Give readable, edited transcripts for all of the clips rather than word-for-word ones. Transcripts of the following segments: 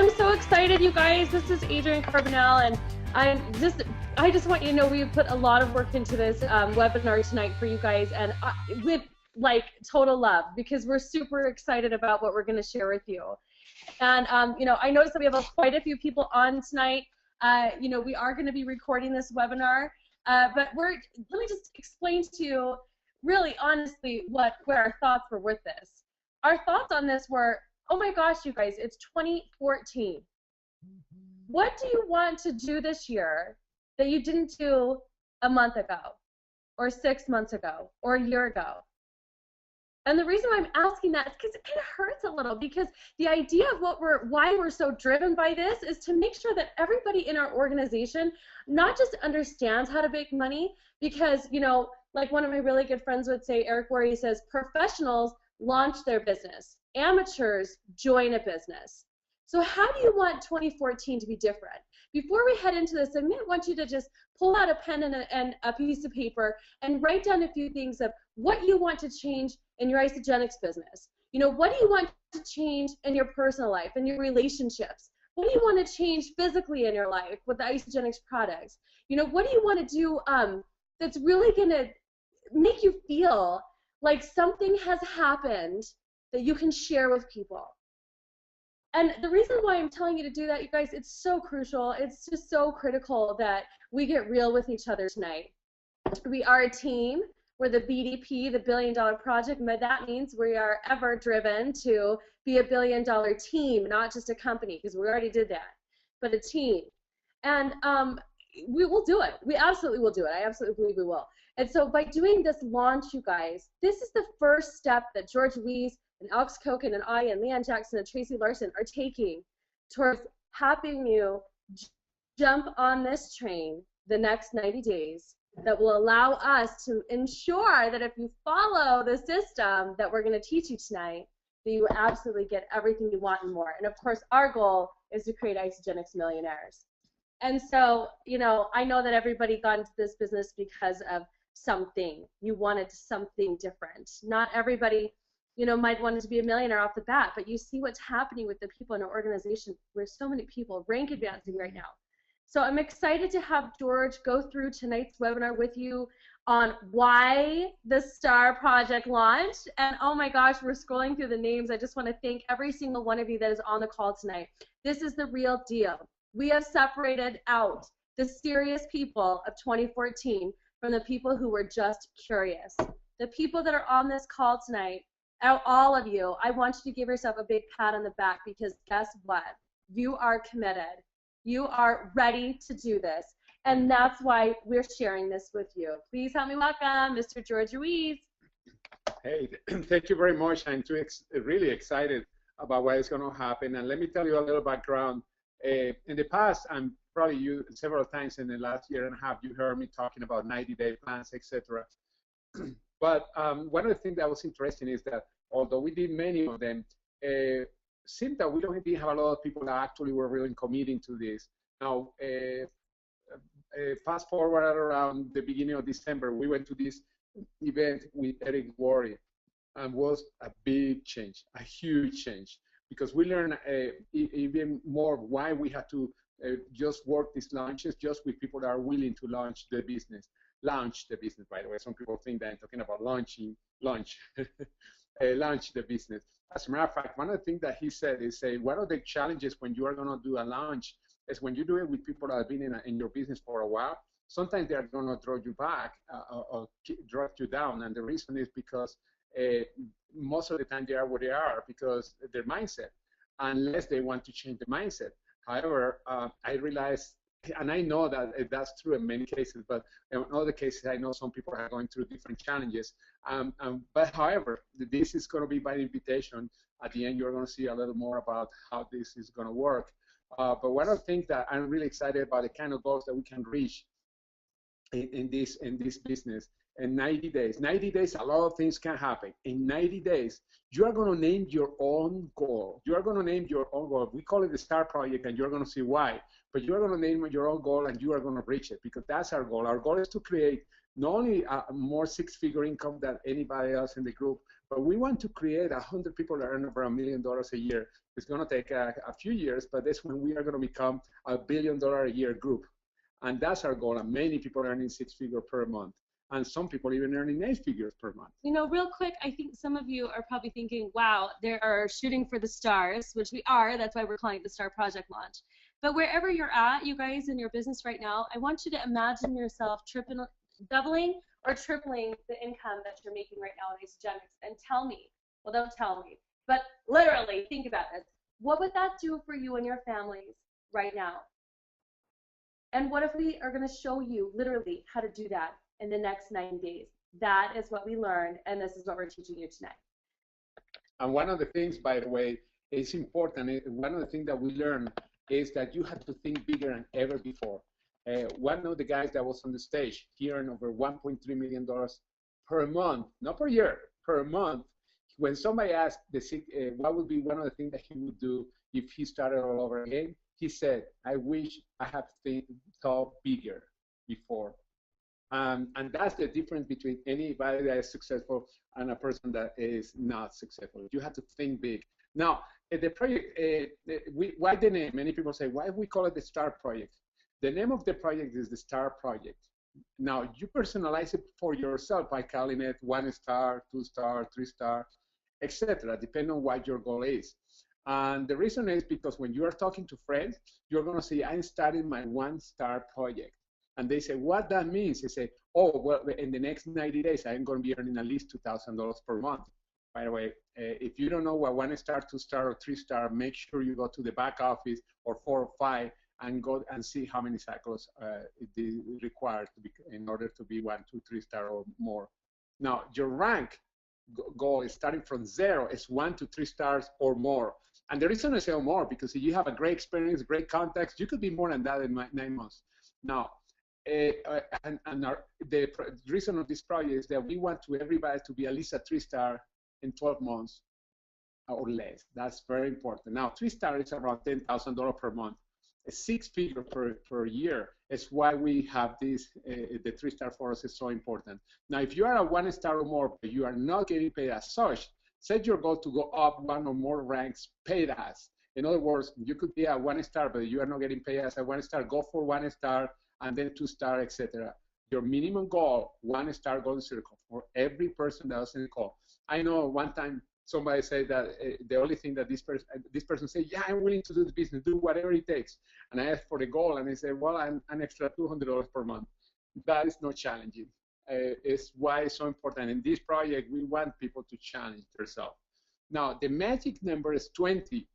I'm so excited, you guys. This is Adrienne Carbonell, and I just want you to know we put a lot of work into this webinar tonight for you guys, and with like total love, because we're super excited about what we're going to share with you. And you know, I noticed that we have quite a few people on tonight. You know, we are going to be recording this webinar, but let me just explain to you, really honestly, what our thoughts were with this. Our thoughts on this were, oh my gosh, you guys, it's 2014. What do you want to do this year that you didn't do a month ago, or 6 months ago, or a year ago? And the reason why I'm asking that is because it kind of hurts a little, because the idea of why we're so driven by this is to make sure that everybody in our organization not just understands how to make money, because, you know, like one of my really good friends would say, Eric Worre, he says, professionals launch their business. Amateurs join a business. So how do you want 2014 to be different? Before we head into this, I want you to just pull out a pen and a piece of paper and write down a few things of what you want to change in your Isagenix business. You know, what do you want to change in your personal life, in your relationships? What do you want to change physically in your life with the Isagenix products? You know, what do you want to do that's really going to make you feel like something has happened that you can share with people? And the reason why I'm telling you to do that, you guys, it's so crucial. It's just so critical that we get real with each other tonight. We are a team. We're the BDP, the $1 billion project. That means we are ever driven to be a $1 billion team, not just a company, because we already did that, but a team. And we will do it. We absolutely will do it. I absolutely believe we will. And so by doing this launch, you guys, this is the first step that George Weiss and Alex Koken and I and Leanne Jackson and Tracy Larson are taking towards helping you jump on this train the next 90 days that will allow us to ensure that if you follow the system that we're going to teach you tonight, that you will absolutely get everything you want and more. And of course, our goal is to create Isagenix millionaires. And so, you know, I know that everybody got into this business because of something. You wanted something different. Not everybody, you know, might want to be a millionaire off the bat, but you see what's happening with the people in our organization. There's so many people rank advancing right now. So I'm excited to have George go through tonight's webinar with you on why the Star Project launched. And oh my gosh, we're scrolling through the names. I just want to thank every single one of you that is on the call tonight. This is the real deal. We have separated out the serious people of 2014 from the people who were just curious. The people that are on this call tonight, all of you, I want you to give yourself a big pat on the back, because guess what? You are committed. You are ready to do this. And that's why we're sharing this with you. Please help me welcome Mr. George Ruiz. Hey, thank you very much. I'm really excited about what is going to happen. And let me tell you a little background. In the past, I'm probably you several times in the last year and a half, you heard me talking about 90-day plans, etc. But one of the things that was interesting is that although we did many of them, it seemed that we don't have a lot of people that actually were really committing to this. Now, fast forward around the beginning of December, we went to this event with Eric Worre, and was a big change, a huge change, because we learned even more why we had to just work these launches just with people that are willing to launch the business. Launch the business, by the way. Some people think that I'm talking about launch the business. As a matter of fact, one of the things that he said is, one of the challenges when you are going to do a launch is when you do it with people that have been in your business for a while, sometimes they are going to draw you back or drag you down. And the reason is because most of the time they are where they are because their mindset, unless they want to change the mindset. However, I realize, and I know that that's true in many cases, but in other cases, I know some people are going through different challenges. But however, this is going to be by invitation. At the end, you're going to see a little more about how this is going to work. But one of the things that I'm really excited about, the kind of goals that we can reach in this business in 90 days. 90 days, a lot of things can happen. In 90 days, you are going to name your own goal. You are going to name your own goal. We call it the Star Project, and you're going to see why. But you are going to name your own goal, and you are going to reach it, because that's our goal. Our goal is to create not only more six-figure income than anybody else in the group, but we want to create 100 people that earn over $1 million a year. It's going to take a few years, but that's when we are going to become a $1 billion a year group. And that's our goal. And many people earning six-figure per month. And some people even earning 8 figures per month. You know, real quick, I think some of you are probably thinking, wow, they are shooting for the stars, which we are. That's why we're calling it the Star Project Launch. But wherever you're at, you guys, in your business right now, I want you to imagine yourself doubling or tripling the income that you're making right now in Isogenics. And tell me, well, don't tell me, but literally think about this. What would that do for you and your families right now? And what if we are going to show you literally how to do that in the next 90 days? That is what we learned, and this is what we're teaching you tonight. And one of the things, by the way, is important. One of the things that we learned is that you have to think bigger than ever before. One of the guys that was on the stage, he earned over $1.3 million per month, not per year, per month. When somebody asked what would be one of the things that he would do if he started all over again, he said, I wish I had thought bigger before. And that's the difference between anybody that is successful and a person that is not successful. You have to think big. Now, the project, why the name? Many people say, why we call it the Star Project? The name of the project is the Star Project. Now, you personalize it for yourself by calling it 1 star, 2 star, 3 star, etc., depending on what your goal is. And the reason is because when you are talking to friends, you're going to say, I'm starting my 1 star project. And they say, what that means? They say, oh, well, in the next 90 days, I'm going to be earning at least $2,000 per month. By the way, if you don't know what 1 star, 2 star, or 3 star, make sure you go to the back office or 4 or 5 and go and see how many cycles it is required to be, in order to be 1, 2, 3 star or more. Now, your rank goal is starting from 0 is 1 to 3 stars or more. And the reason I say more, because if you have a great experience, great contacts, you could be more than that in 9 months. Now, the reason of this project is that we want everybody to be at least a 3 star in 12 months or less. That's very important. Now, 3 star is around $10,000 per month. A 6-figure per year is why we have this. The 3 star for us is so important. Now, if you are a 1 star or more, but you are not getting paid as such, set your goal to go up 1 or more ranks paid as. In other words, you could be a 1 star, but you are not getting paid as a 1 star. Go for 1 star and then 2 star, etc. Your minimum goal, 1 star golden circle for every person that was in the call. I know one time somebody said that the only thing that this person said, yeah, I'm willing to do the business, do whatever it takes. And I asked for the goal, and they said, well, I'm an extra $200 per month. That is not challenging. It's why it's so important. In this project, we want people to challenge themselves. Now, the magic number is 20.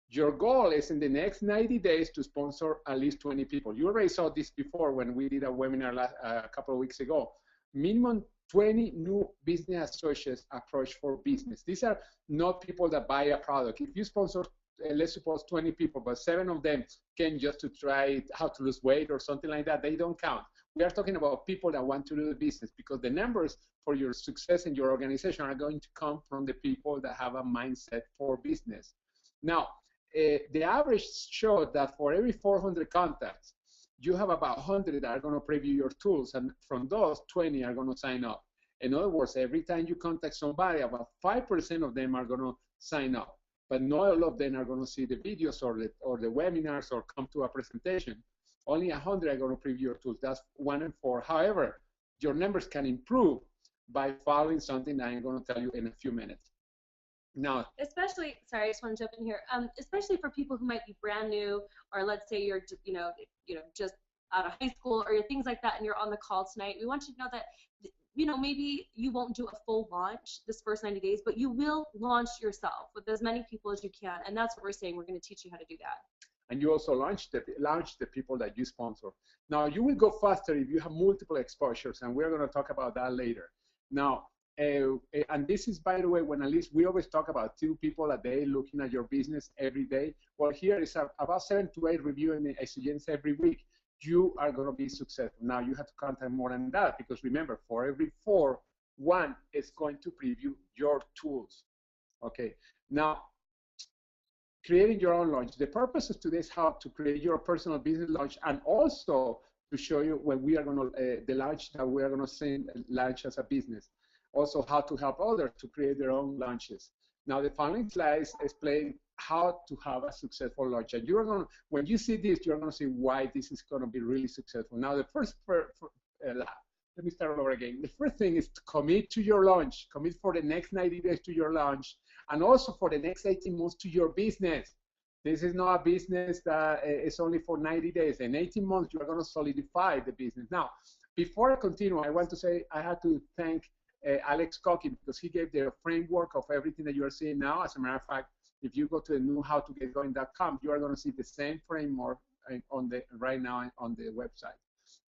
Your goal is in the next 90 days to sponsor at least 20 people. You already saw this before when we did a webinar a couple of weeks ago. Minimum 20 new business associates approach for business. These are not people that buy a product. If you sponsor, let's suppose 20 people, but 7 of them came just to try how to lose weight or something like that, they don't count. We are talking about people that want to do the business, because the numbers for your success in your organization are going to come from the people that have a mindset for business. Now, the average showed that for every 400 contacts, you have about 100 that are going to preview your tools, and from those, 20 are going to sign up. In other words, every time you contact somebody, about 5% of them are going to sign up, but not all of them are going to see the videos or the webinars or come to a presentation. Only 100 are going to preview your tools. That's 1 in 4. However, your numbers can improve by following something that I'm going to tell you in a few minutes. Now, especially, sorry, I just want to jump in here. Especially for people who might be brand new, or let's say you're, just out of high school or things like that, and you're on the call tonight. We want you to know that, maybe you won't do a full launch this first 90 days, but you will launch yourself with as many people as you can, and that's what we're saying. We're going to teach you how to do that. And you also launch the people that you sponsor. Now, you will go faster if you have multiple exposures, and we're going to talk about that later. Now, and this is, by the way, when at least we always talk about 2 people a day looking at your business every day. Well, here is about 7 to 8 reviewing the exigence every week. You are going to be successful. Now, you have to contact more than that, because remember, for every 4, 1 is going to preview your tools. Okay. Now, creating your own launch. The purpose of today's how to create your personal business launch, and also to show you when we are going to, the launch that we are going to launch as a business. Also, how to help others to create their own launches. Now, the following slides explain how to have a successful launch. And you're going to, when you see this, you're going to see why this is going to be really successful. Now, the first, let me start over again. The first thing is to commit to your launch. Commit for the next 90 days to your launch, and also for the next 18 months to your business. This is not a business that is only for 90 days. In 18 months, you are going to solidify the business. Now, before I continue, I want to say I had to thank Alex Cocky, because he gave the framework of everything that you are seeing now. As a matter of fact, if you go to the newhowtogetgoing.com, you are going to see the same framework right now on the website.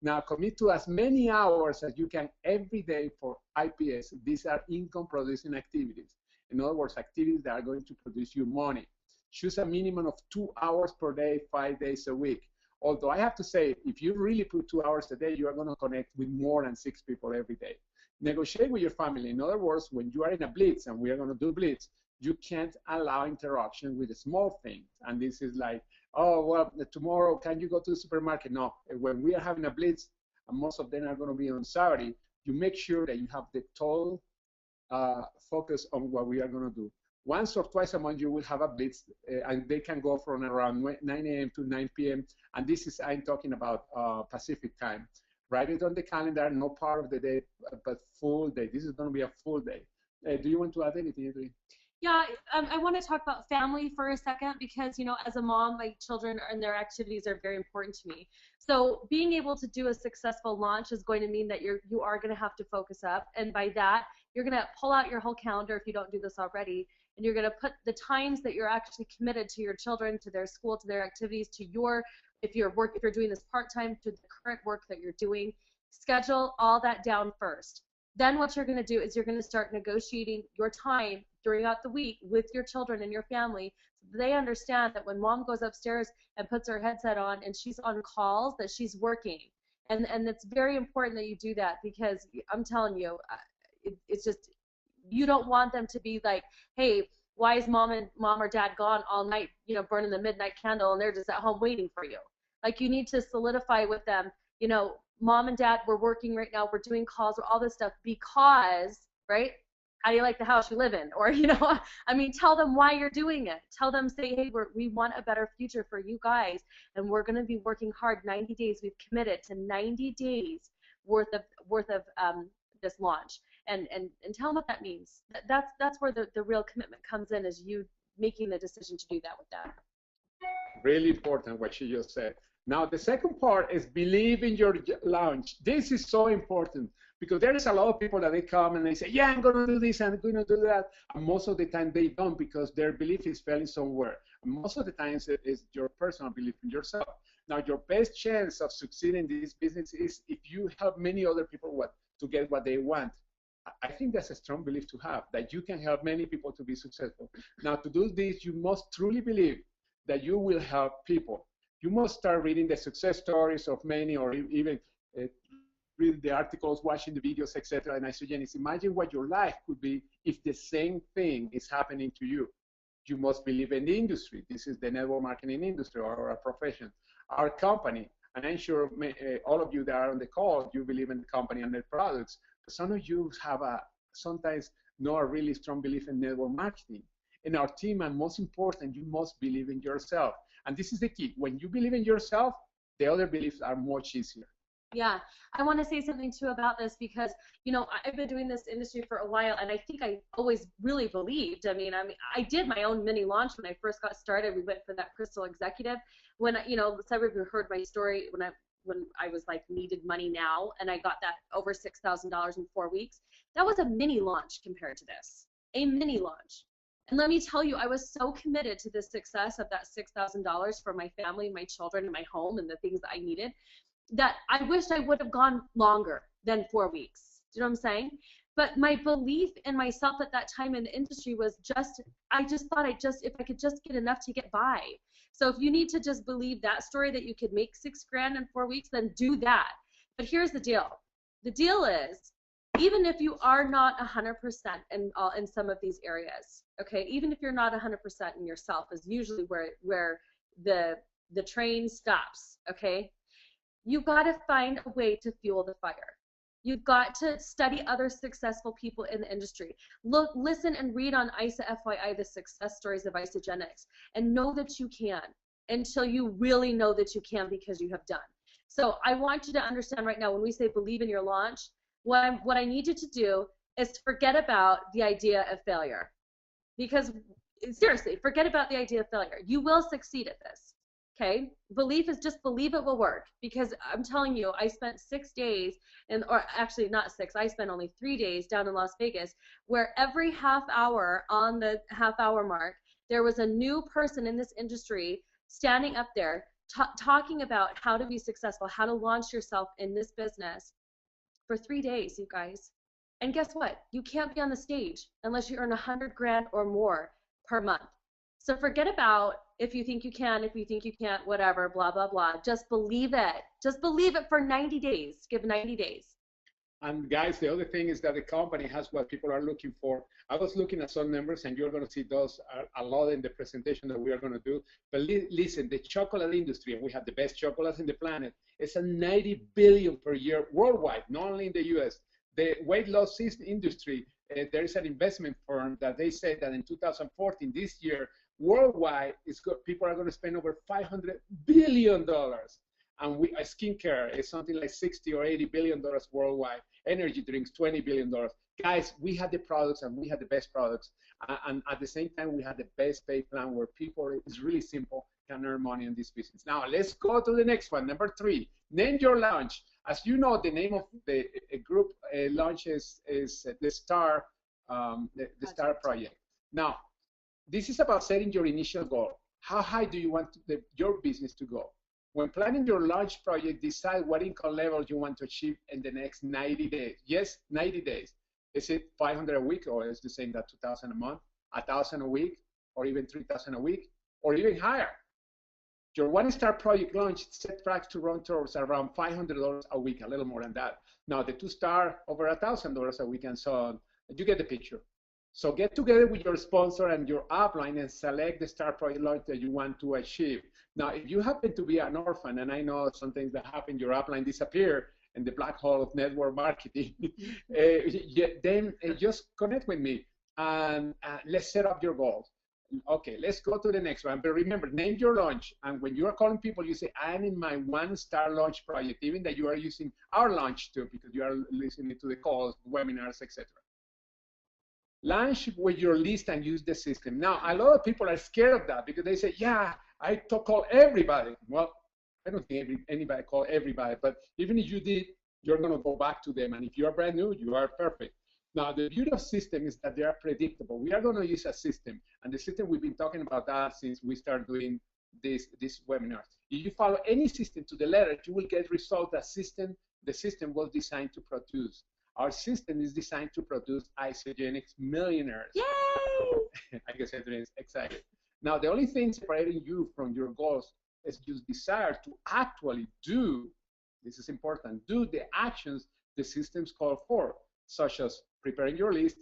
Now, commit to as many hours as you can every day for IPS. These are income-producing activities. In other words, activities that are going to produce you money. Choose a minimum of 2 hours per day, 5 days a week. Although I have to say, if you really put 2 hours a day, you are going to connect with more than 6 people every day. Negotiate with your family. In other words, when you are in a blitz, and we are going to do blitz, you can't allow interaction with the small things. And this is like, oh, well, tomorrow, can you go to the supermarket? No. When we are having a blitz, and most of them are going to be on Saturday, you make sure that you have the total focus on what we are going to do. Once or twice a month, you will have a blitz, and they can go from around 9 a.m. to 9 p.m. And this is, I'm talking about Pacific time. Write it on the calendar, no part of the day, but full day. This is going to be a full day. Do you want to add anything, Adrienne? Yeah, I want to talk about family for a second, because, you know, as a mom, my children and their activities are very important to me. So being able to do a successful launch is going to mean that you are going to have to focus up. And by that, you're going to pull out your whole calendar if you don't do this already. And you're going to put the times that you're actually committed to your children, to their school, to their activities, to your, if you're doing this part-time, to the current work that you're doing. Schedule all that down first. Then what you're going to do is you're going to start negotiating your time throughout the week with your children and your family, so they understand that when mom goes upstairs and puts her headset on and she's on calls, that she's working. And it's very important that you do that, because I'm telling you, it's just, you don't want them to be like, hey, why is mom or dad gone all night, you know, burning the midnight candle, and they're just at home waiting for you. Like, you need to solidify with them, you know, mom and dad, we're working right now, we're doing calls, or all this stuff, because, right, how do you like the house you live in? Or, you know, I mean, tell them why you're doing it. Tell them, say, hey, we want a better future for you guys, and we're going to be working hard 90 days. We've committed to 90 days worth of this launch. And tell them what that means. That's where the real commitment comes in, is you making the decision to do that with them. Really important what she just said. Now, the second part is believe in your launch. This is so important, because there is a lot of people that they come and they say, yeah, I'm going to do this, I'm going to do that. And most of the time they don't, because their belief is failing somewhere. And most of the times it is your personal belief in yourself. Now, your best chance of succeeding in this business is if you help many other people to get what they want. I think that's a strong belief to have, that you can help many people to be successful. Now, to do this, you must truly believe that you will help people. You must start reading the success stories of many, or even read the articles, watching the videos, etc. And I suggest, imagine what your life could be if the same thing is happening to you. You must believe in the industry. This is the network marketing industry, or a profession. Our company, and I'm sure all of you that are on the call, you believe in the company and their products. But some of you have sometimes not a really strong belief in network marketing. In our team, and most important, you must believe in yourself. And this is the key. When you believe in yourself, the other beliefs are much easier. Yeah, I want to say something too about this, because, you know, I've been doing this industry for a while, and I think I always really believed. I mean, I did my own mini launch when I first got started. We went for that Crystal Executive. When, you know, some of you heard my story when I was like needed money now, and I got that over $6,000 in 4 weeks. That was a mini launch compared to this, a mini launch. And let me tell you, I was so committed to the success of that $6,000 for my family, my children, and my home, and the things that I needed, that I wished I would have gone longer than 4 weeks. Do you know what I'm saying? But my belief in myself at that time in the industry was just, I just thought if I could just get enough to get by. So if you need to just believe that story, that you could make $6 grand in 4 weeks, then do that. But here's the deal. The deal is, even if you are not 100% in some of these areas, okay, even if you're not 100% in yourself, is usually where the train stops, okay? You've got to find a way to fuel the fire. You've got to study other successful people in the industry. Look, listen and read on ISA FYI, the success stories of isogenics, and know that you can until you really know that you can because you have done. So I want you to understand right now when we say believe in your launch, what I need you to do is forget about the idea of failure. Because seriously, forget about the idea of failure. You will succeed at this. Okay, belief is just believe it will work, because I'm telling you, I spent 6 days, or actually not 6, I spent only 3 days down in Las Vegas, where every half hour on the half hour mark, there was a new person in this industry standing up there talking about how to be successful, how to launch yourself in this business for 3 days, you guys. And guess what? You can't be on the stage unless you earn 100 grand or more per month. So forget about if you think you can, if you think you can't, whatever, blah, blah, blah. Just believe it. Just believe it for 90 days. Give 90 days. And guys, the other thing is that the company has what people are looking for. I was looking at some numbers, and you're going to see those a lot in the presentation that we are going to do. But listen, the chocolate industry, and we have the best chocolates in the planet, it's a 90 billion per year worldwide, not only in the US. The weight loss industry, there is an investment firm that they say that in 2014, this year, worldwide, people are going to spend over $500 billion. And skincare is something like 60 or 80 billion dollars worldwide. Energy drinks, $20 billion. Guys, we had the products, and we had the best products. And at the same time, we had the best pay plan where people, it's really simple, can earn money in this business. Now, let's go to the next one. Number 3, name your launch. As you know, the name of the group launch is the Star, the Star Project. Now, this is about setting your initial goal. How high do you want your business to go? When planning your launch project, decide what income level you want to achieve in the next 90 days. Yes, 90 days. Is it 500 a week, or is the same that 2,000 a month, 1,000 a week, or even 3,000 a week, or even higher? Your one-star project launch set tracks to run towards around $500 a week, a little more than that. Now, the 2-star, over $1,000 a week, and so on. You get the picture. So get together with your sponsor and your upline and select the Star Project launch that you want to achieve. Now, if you happen to be an orphan, and I know some things that happen, your upline disappear in the black hole of network marketing, then just connect with me, and let's set up your goals. Okay, let's go to the next one. But remember, name your launch. And when you are calling people, you say, I'm in my one-star launch project, even that you are using our launch too, because you are listening to the calls, webinars, etc. Launch with your list and use the system. Now, a lot of people are scared of that because they say, yeah, I call everybody. Well, I don't think anybody call everybody, but even if you did, you're going to go back to them. And if you're brand new, you are perfect. Now, the beauty of system is that they are predictable. We are going to use a system, and the system, we've been talking about that since we started doing this webinar. If you follow any system to the letter, you will get results that the system was designed to produce. Our system is designed to produce isogenics millionaires. Yay! I guess everyone's excited. Now, the only thing separating you from your goals is your desire to actually do, this is important, do the actions the systems call for, such as preparing your list,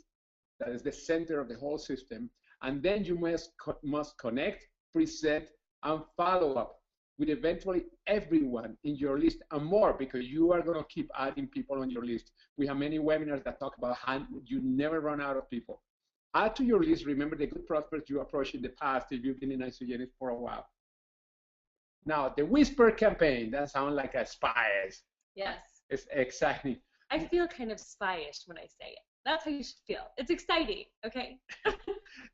that is the center of the whole system, and then you must connect, present, and follow up with eventually everyone in your list and more, because you are going to keep adding people on your list. We have many webinars that talk about how you never run out of people. Add to your list, remember the good prospects you approached in the past if you've been in isogenics for a while. Now, the whisper campaign, that sounds like a spy. Yes. It's exciting. I feel kind of spyish when I say it. That's how you should feel. It's exciting, okay?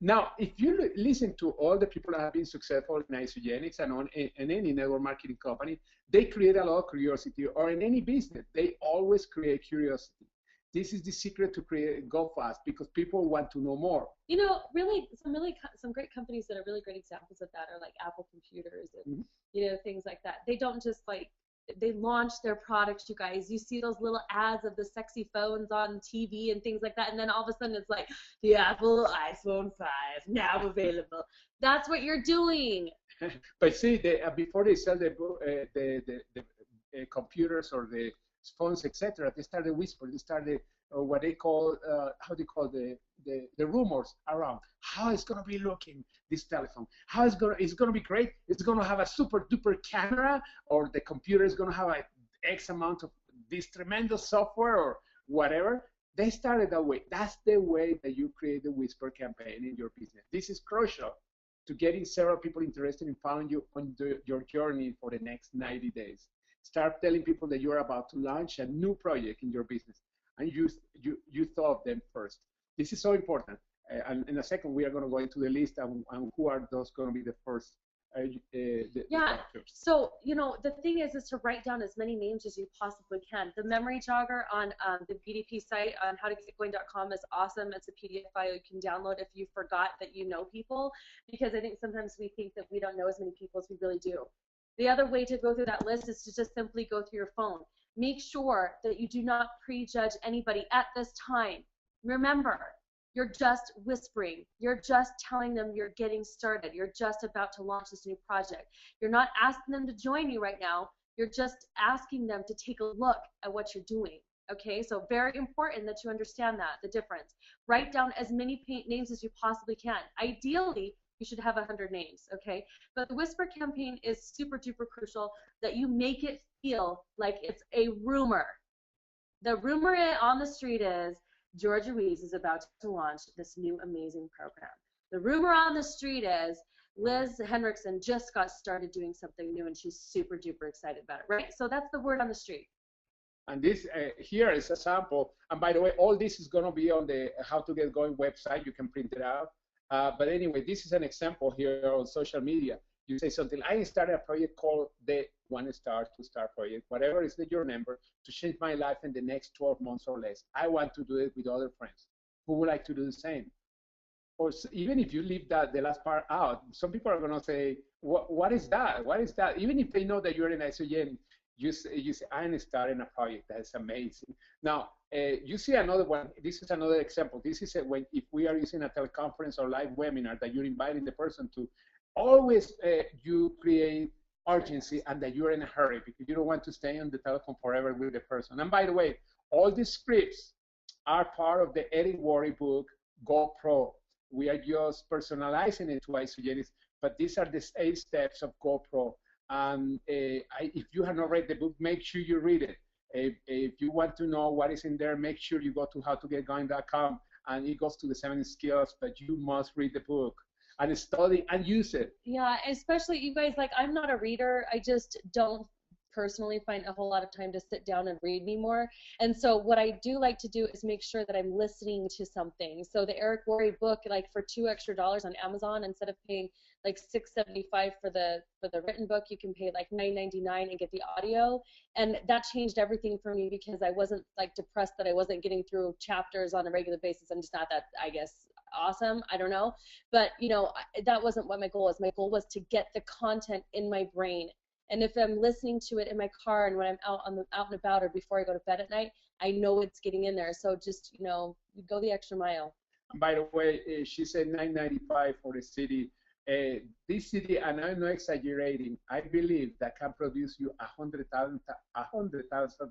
Now, if you listen to all the people that have been successful in isogenics and in any network marketing company, they create a lot of curiosity, or in any business, they always create curiosity. This is the secret to go fast, because people want to know more. You know, really, some great companies that are really great examples of that are like Apple Computers and, you know, things like that. They don't just like, they launch their products, you guys. You see those little ads of the sexy phones on TV and things like that, and then all of a sudden it's like, the Apple iPhone 5 now available. That's what you're doing. But see, before they sell the computers or the phones, etc., they started whispering. They started what they call, how they call the rumors around how it's going to be looking, this telephone. How it's going to be great. It's going to have a super duper camera, or the computer is going to have a X amount of this tremendous software or whatever. They started that way. That's the way that you create the whisper campaign in your business. This is crucial to getting several people interested in following you on your journey for the next 90 days. Start telling people that you're about to launch a new project in your business, and you thought of them first. This is so important. And in a second, we are going to go into the list and who are those going to be the first. Yeah. So, you know, the thing is to write down as many names as you possibly can. The memory jogger on the BDP site on howtogetgoing.com is awesome. It's a PDF file you can download if you forgot that you know people, because I think sometimes we think that we don't know as many people as we really do. The other way to go through that list is to just simply go through your phone. Make sure that you do not prejudge anybody at this time. Remember, you're just whispering. You're just telling them you're getting started. You're just about to launch this new project. You're not asking them to join you right now. You're just asking them to take a look at what you're doing. Okay, so very important that you understand that, the difference. Write down as many names as you possibly can. Ideally, you should have 100 names, okay? But the whisper campaign is super duper crucial that you make it feel like it's a rumor. The rumor on the street is George Ruiz is about to launch this new amazing program. The rumor on the street is Liz Henriksen just got started doing something new and she's super duper excited about it, right? So that's the word on the street. And this here is a sample. And by the way, all this is going to be on the How to Get Going website. You can print it out. But anyway, this is an example here on social media. You say something, I started a project called the 1-star, 2-star project, whatever is your number, to change my life in the next 12 months or less. I want to do it with other friends who would like to do the same. Or even if you leave the last part out, some people are going to say, what is that? What is that? Even if they know that you're an isogen, you say, I'm starting a project. That's amazing. Now, you see another one. This is another example. This is if we are using a teleconference or live webinar that you're inviting the person to, always you create urgency and that you're in a hurry because you don't want to stay on the telephone forever with the person. And by the way, all these scripts are part of the Eric Worre book, Go Pro. We are just personalizing it to isogenics, but these are the 8 steps of Go Pro. And if you have not read the book, make sure you read it. If you want to know what is in there, make sure you go to howtogetgoing.com, and it goes to the 7 skills, but you must read the book and study and use it. Yeah, especially you guys, like, I'm not a reader. I just don't personally find a whole lot of time to sit down and read anymore. And so what I do like to do is make sure that I'm listening to something. So the Eric Worre book, like for $2 extra on Amazon, instead of paying like $6.75 for the written book, you can pay like $9.99 and get the audio. And that changed everything for me because I wasn't like depressed that I wasn't getting through chapters on a regular basis. I'm just not that, I guess, awesome. I don't know. But, you know, that wasn't what my goal was. My goal was to get the content in my brain. And if I'm listening to it in my car and when I'm out and about or before I go to bed at night, I know it's getting in there. So just, you know, go the extra mile. And by the way, she said $9.95 for the CD. This CD, and I'm not exaggerating, I believe that can produce you 100,000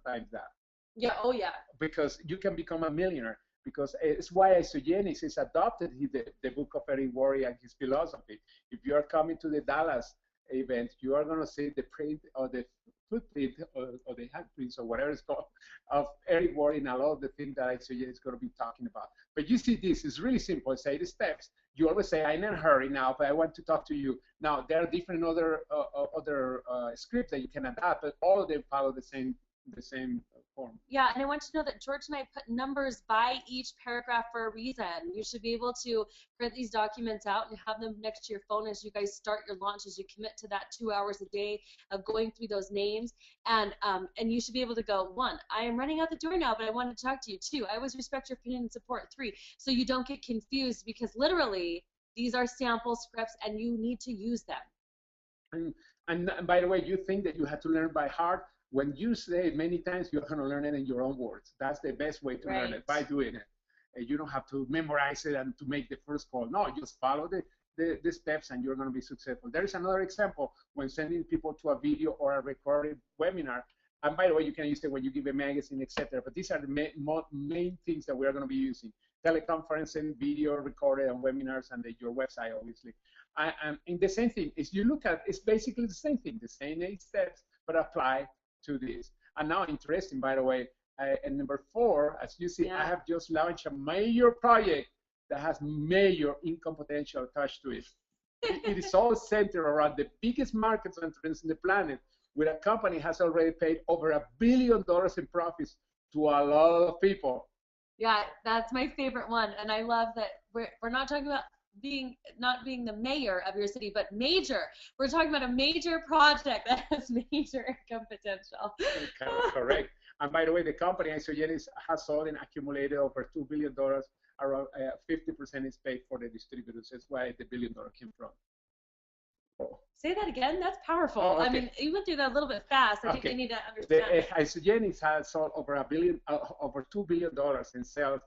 times that. Yeah. Oh yeah. Because you can become a millionaire. Because it's why isogenics is adopted the book of Eric Worre and his philosophy. If you are coming to the Dallas event, you are going to see the print or the footprint or the handprints or whatever it's called of Eric Worre and a lot of the things that isogenics is going to be talking about. But you see, this is really simple. It's 8 steps. You always say, I'm in a hurry now, but I want to talk to you. Now, there are different other scripts that you can adapt, but all of them follow the same form. Yeah, and I want you to know that George and I put numbers by each paragraph for a reason. You should be able to print these documents out and have them next to your phone as you guys start your launch, as you commit to that 2 hours a day of going through those names. And you should be able to go, 1, I am running out the door now, but I want to talk to you. 2, I always respect your opinion and support. 3, so you don't get confused because literally these are sample scripts and you need to use them. And by the way, you think that you have to learn by heart. When you say it many times, you're going to learn it in your own words. That's the best way to learn it, by doing it. You don't have to memorize it and to make the first call. No, just follow the steps and you're going to be successful. There is another example when sending people to a video or a recorded webinar. And by the way, you can use it when you give a magazine, etc. But these are the main things that we're going to be using. Teleconferencing, video recorded, and webinars, and your website, obviously. And the same thing is you look at, it's basically the same thing, the same 8 steps, but apply to this. And now, interesting, by the way, and number 4, as you see, I Yeah. have just launched a major project that has major income potential attached to it. It is all centered around the biggest market entrance in the planet, where a company has already paid over $1 billion in profits to a lot of people. Yeah, that's my favorite one, and I love that we're not talking about not being the mayor of your city, but major. We're talking about a major project that has major income potential. Correct. And by the way, the company Isogenis has sold and accumulated over $2 billion. Around 50% is paid for the distributors. That's why the $1 billion came from. Oh. Say that again. That's powerful. Oh, okay. I mean, you went through that a little bit fast. I think they need to understand. The Isogenis has sold over $2 billion in sales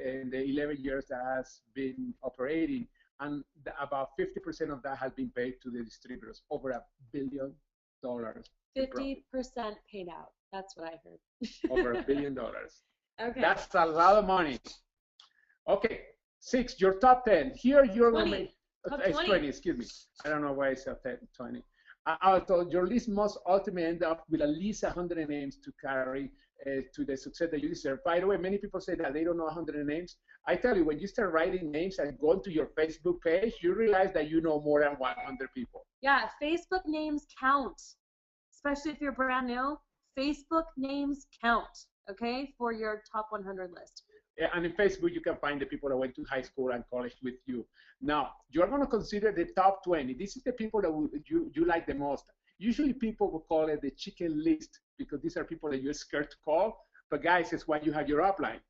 in the 11 years that has been operating, and about 50% of that has been paid to the distributors. Over $1 billion. 50% paid out. That's what I heard. Over $1 billion. Okay. That's a lot of money. Okay, 6, your top 10. Here you're 20. going to make. Top It's 20. 20, excuse me. I don't know why I said 20. Although your list must ultimately end up with at least 100 names to carry to the success that you deserve. By the way, many people say that they don't know 100 names. I tell you, when you start writing names and go to your Facebook page, you realize that you know more than 100 people. Yeah, Facebook names count, especially if you're brand new. Facebook names count, okay, for your top 100 list. And in Facebook, you can find the people that went to high school and college with you. Now, you're going to consider the top 20. This is the people that you like the most. Usually, people will call it the chicken list because these are people that you're scared to call. But guys, it's why you have your upline.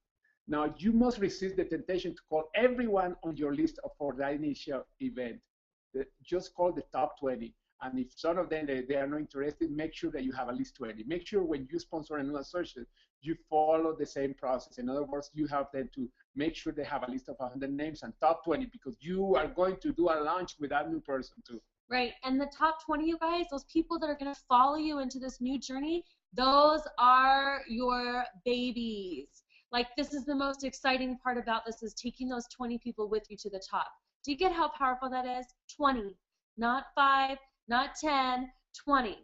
Now, you must resist the temptation to call everyone on your list for that initial event. Just call the top 20. And if some of them they are not interested, make sure that you have at least 20. Make sure when you sponsor a new associate, you follow the same process. In other words, you have them to make sure they have a list of 100 names and top 20 because you are going to do a launch with that new person too. Right, and the top 20, you guys, those people that are going to follow you into this new journey, those are your babies. Like, this is the most exciting part about this, is taking those 20 people with you to the top. Do you get how powerful that is? 20, not 5, not 10, 20.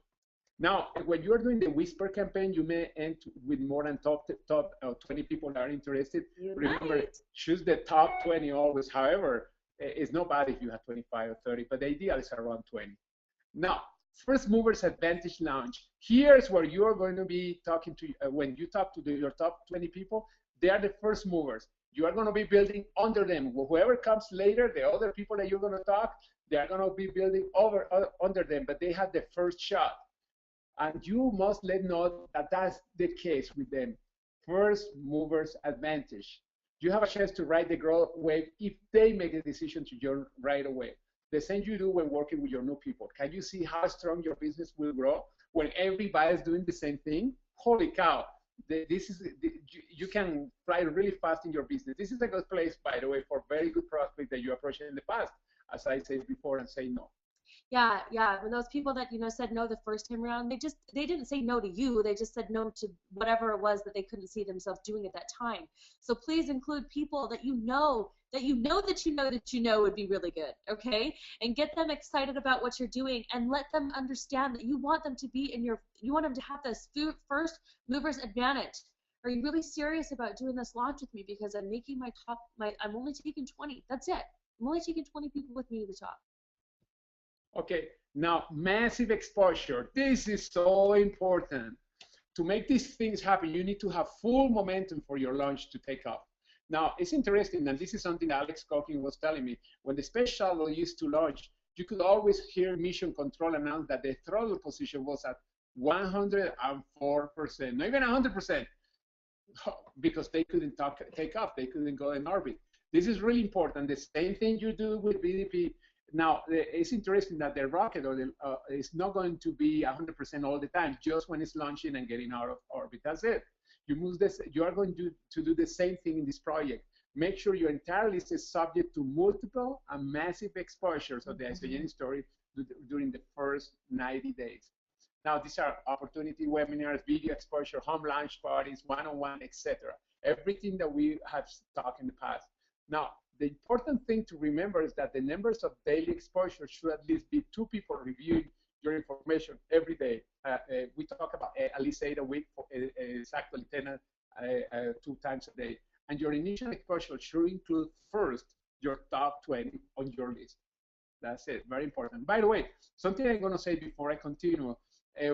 Now, when you're doing the Whisper campaign, you may end with more than top 20 people that are interested. Remember, choose the top 20 always. However, it's not bad if you have 25 or 30, but the idea is around 20. Now, First Movers Advantage Launch. Here's where you're going to be talking to, when you talk to your top 20 people, they are the first movers. You are going to be building under them. Whoever comes later, the other people that you're going to talk, they are going to be building under them, but they have the first shot. And you must let them know that that's the case with them. First Movers Advantage. You have a chance to ride the growth wave if they make a decision to join right away. The same you do when working with your new people. Can you see how strong your business will grow when everybody is doing the same thing? Holy cow. You can fly really fast in your business. This is a good place, by the way, for very good prospects that you approached in the past, as I said before, and say no. Yeah, yeah. When those people that said no the first time around, they didn't say no to you. They just said no to whatever it was that they couldn't see themselves doing at that time. So please include people that you know would be really good, okay? And get them excited about what you're doing, and let them understand that you want them to be you want them to have this first mover's advantage. Are you really serious about doing this launch with me? Because I'm making I'm only taking 20. That's it. I'm only taking 20 people with me to the top. Okay, now massive exposure. This is so important. To make these things happen, you need to have full momentum for your launch to take off. Now, it's interesting, and this is something Alex Cocking was telling me. When the space shuttle used to launch, you could always hear Mission Control announce that the throttle position was at 104%, not even 100%, because they couldn't take off, they couldn't go in orbit. This is really important. The same thing you do with BDP. Now, it's interesting that the rocket is not going to be 100% all the time, just when it's launching and getting out of orbit. That's it. You are going to do the same thing in this project. Make sure your entire list is subject to multiple and massive exposures of the Isogenis story during the first 90 days. Now, these are opportunity webinars, video exposure, home launch parties, one-on-one, etc. Everything that we have talked in the past. Now, the important thing to remember is that the numbers of daily exposure should at least be 2 people reviewing your information every day. We talk about at least 8 a week. It's actually 10 2 times a day. And your initial exposure should include first your top 20 on your list. That's it. Very important. By the way, something I'm going to say before I continue.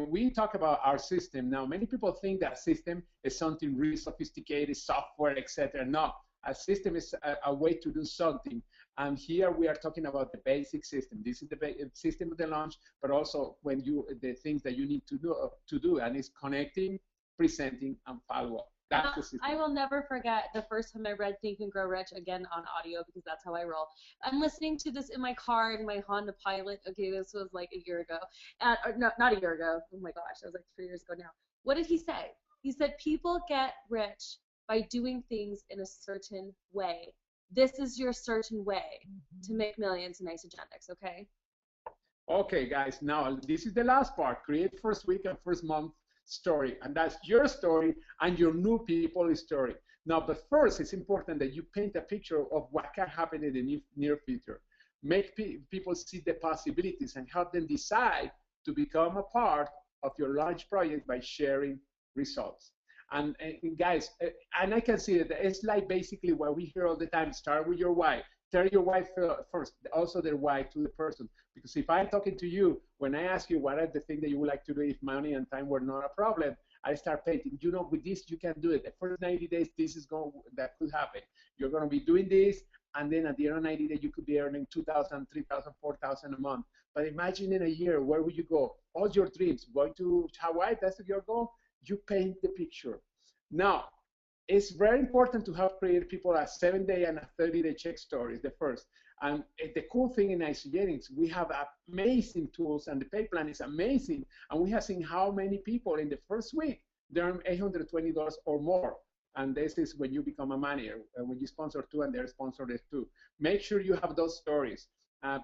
We talk about our system. Now, many people think that system is something really sophisticated, software, etc. No, a system is a way to do something. And here we are talking about the basic system. This is the system of the launch, but also when the things that you need to do, and it's connecting, presenting, and follow up. That's the system. I will never forget the first time I read Think and Grow Rich, again on audio, because that's how I roll. I'm listening to this in my car in my Honda Pilot. Okay, this was like a year ago. No, not a year ago. Oh my gosh, that was like 3 years ago now. What did he say? He said, people get rich by doing things in a certain way. This is your certain way to make millions in Isogenics, okay? Okay, guys, now this is the last part. Create first week and first month story, and that's your story and your new people's story. Now, but first, it's important that you paint a picture of what can happen in the near future. Make people see the possibilities and help them decide to become a part of your launch project by sharing results. And guys, and I can see that it's like basically what we hear all the time: start with your why. Tell your why first, also their why to the person. Because if I'm talking to you, when I ask you what are the things that you would like to do if money and time were not a problem, I start painting. You know, with this you can do it. The first 90 days, this is that could happen. You're going to be doing this, and then at the end of 90 days, you could be earning 2,000, 3,000, 4,000 a month. But imagine in a year, where would you go? All your dreams, going to Hawaii, that's your goal. You paint the picture. Now, it's very important to have created people a 7-day and a 30-day check stories, the first. And the cool thing in Isogenics, we have amazing tools, and the pay plan is amazing. And we have seen how many people in the first week, they earn $820 or more. And this is when you become a manager, when you sponsor two and they're sponsored too. Make sure you have those stories,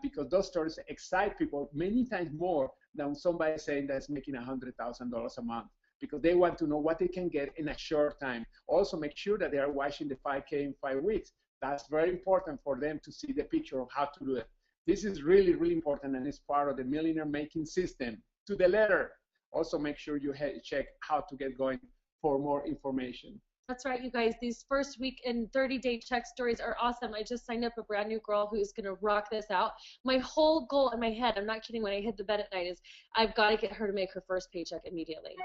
because those stories excite people many times more than somebody saying that's making $100,000 a month, because they want to know what they can get in a short time. Also, make sure that they are watching the 5K in 5 weeks. That's very important for them to see the picture of how to do it. This is really, really important, and it's part of the millionaire making system to the letter. Also, make sure you check how to get going for more information. That's right, you guys. These first week and 30-day check stories are awesome. I just signed up a brand new girl who's going to rock this out. My whole goal in my head, I'm not kidding, when I hit the bed at night, is I've got to get her to make her first paycheck immediately.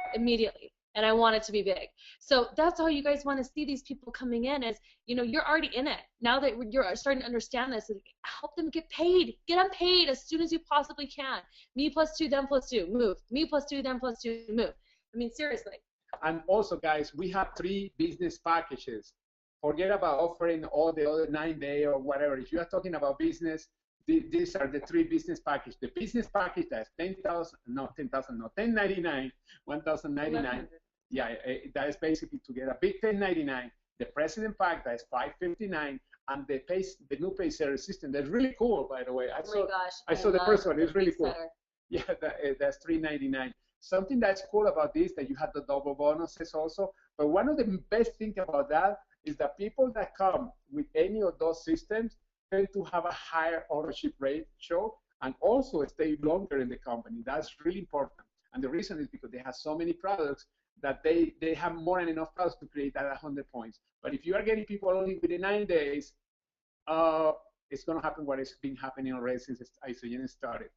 And I want it to be big. So that's all you guys want to see, these people coming in, is, you know, you're already in it. Now that you're starting to understand this, help them get paid. Get them paid as soon as you possibly can. Me plus two, them plus two, move. Me plus two, them plus two, move. I mean, seriously. And also, guys, we have 3 business packages. Forget about offering all the other 9-day or whatever. If you are talking about business, these are the 3 business packages. The business package that's $10,99, $1,099. Yeah, that is basically to get a big $10.99. The President Pack, that is $559, and the new pay service system, that's really cool, by the way. I saw the first one. It's really cool. Center. Yeah, that's $3.99. Something that's cool about this, that you have the double bonuses also. But one of the best things about that is that people that come with any of those systems tend to have a higher ownership ratio and also stay longer in the company. That's really important. And the reason is because they have so many products that they have more than enough products to create that 100 points. But if you are getting people only within 9 days, it's going to happen what has been happening already since Isogenics started.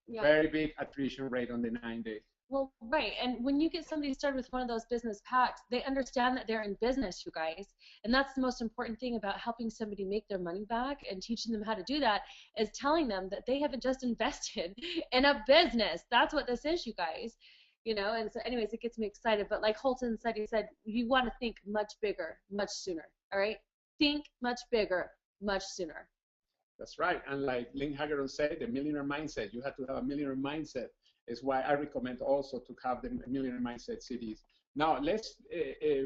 Yeah. Very big attrition rate on the 9 days. Well, right, and when you get somebody started with one of those business packs, they understand that they're in business, you guys, and that's the most important thing about helping somebody make their money back and teaching them how to do that, is telling them that they haven't just invested in a business. That's what this is, you guys, you know. And so anyways, it gets me excited. But like Holton said, he said, you want to think much bigger, much sooner, all right? Think much bigger, much sooner. That's right, and like Lynn Haggerty said, the millionaire mindset, you have to have a millionaire mindset. Is why I recommend also to have the Millionaire Mindset CDs. Now let's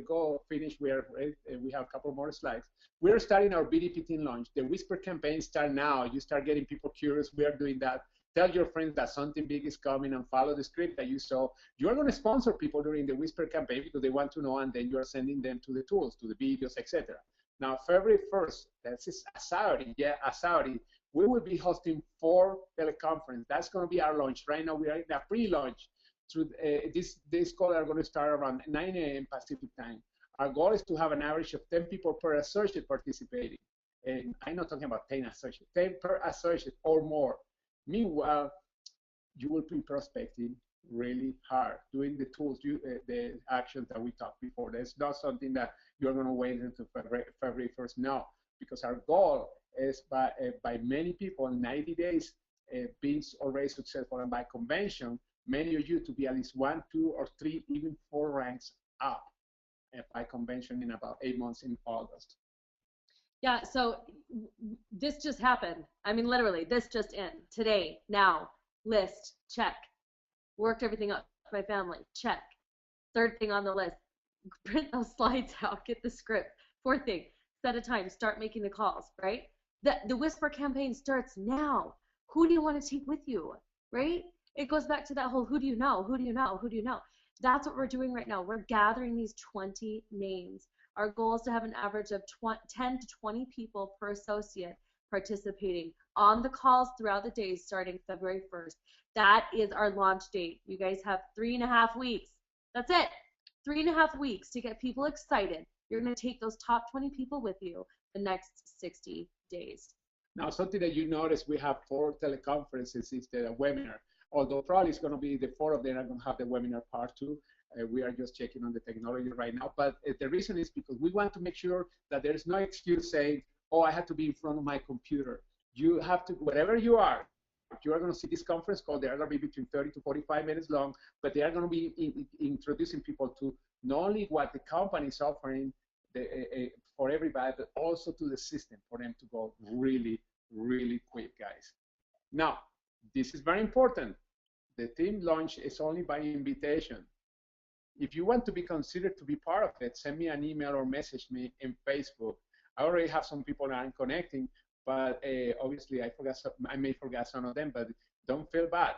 go finish. We have a couple more slides. We're starting our BDP team launch. The Whisper campaign start now. You start getting people curious. We are doing that. Tell your friends that something big is coming and follow the script that you saw. You are going to sponsor people during the Whisper campaign because they want to know, and then you are sending them to the tools, to the videos, etc. Now, February 1st, that's a Saturday. Yeah, a Saturday. we will be hosting 4 teleconferences. That's going to be our launch. Right now, we are in a pre-launch. Through this call are going to start around 9 a.m. Pacific time. Our goal is to have an average of 10 people per associate participating. And I'm not talking about 10 associates, 10 per associate or more. Meanwhile, you will be prospecting really hard, doing the tools, the actions that we talked before. That's not something that you're going to wait until February 1st. No, because our goal is by many people in 90 days being already successful, and by convention, many of you to be at least 1, 2, or 3, even 4 ranks up by convention in about 8 months in August. Yeah, so this just happened. I mean, literally, this just in. Today, now, list, check. Worked everything up. My family, check. Third thing on the list, print those slides out, get the script. Fourth thing, set a time, start making the calls, right? The Whisper campaign starts now. Who do you want to take with you, right? It goes back to that whole who do you know, who do you know, who do you know? That's what we're doing right now. We're gathering these 20 names. Our goal is to have an average of 10 to 20 people per associate participating on the calls throughout the days starting February 1st. That is our launch date. You guys have 3.5 weeks. That's it. 3.5 weeks to get people excited. You're going to take those top 20 people with you the next 60 days. Now, something that you notice, we have 4 teleconferences instead of webinar. Although probably it's going to be the 4 of them are going to have the webinar part 2. We are just checking on the technology right now. But the reason is because we want to make sure that there's no excuse saying, oh, I have to be in front of my computer. You have to, wherever you are going to see this conference call. They are going to be between 30 to 45 minutes long, but they are going to be introducing people to not only what the company is offering for everybody, but also to the system for them to go really, really quick, guys. Now, this is very important. The team launch is only by invitation. If you want to be considered to be part of it, send me an email or message me in Facebook. I already have some people that I'm connecting, but obviously I may forget some of them, but don't feel bad.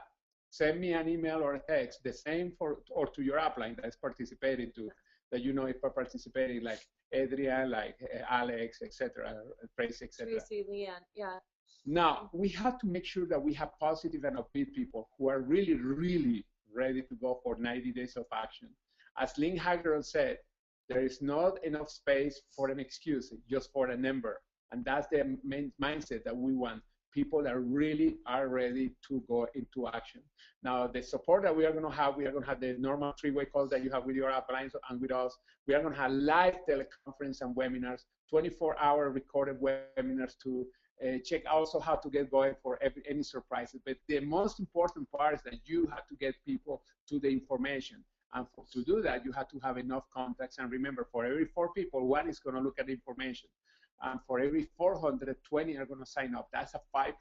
Send me an email or a text, the same or to your upline that is participating to, that you know if are participating, like Adrian, like Alex, etc., Tracy, etc. Tracy, Leanne, yeah. Now, we have to make sure that we have positive and upbeat people who are really, really ready to go for 90 days of action. As Lynn Haggerty said, there is not enough space for an excuse, just for a number. And that's the main mindset that we want. People that really are ready to go into action. Now, the support that we are going to have the normal 3-way calls that you have with your upline and with us. We are going to have live teleconference and webinars, 24-hour recorded webinars to check also how to get going for any surprises. But the most important part is that you have to get people to the information. And to do that, you have to have enough contacts. And remember, for every 4 people, 1 is going to look at the information. And for every 420 are going to sign up. That's a 5%.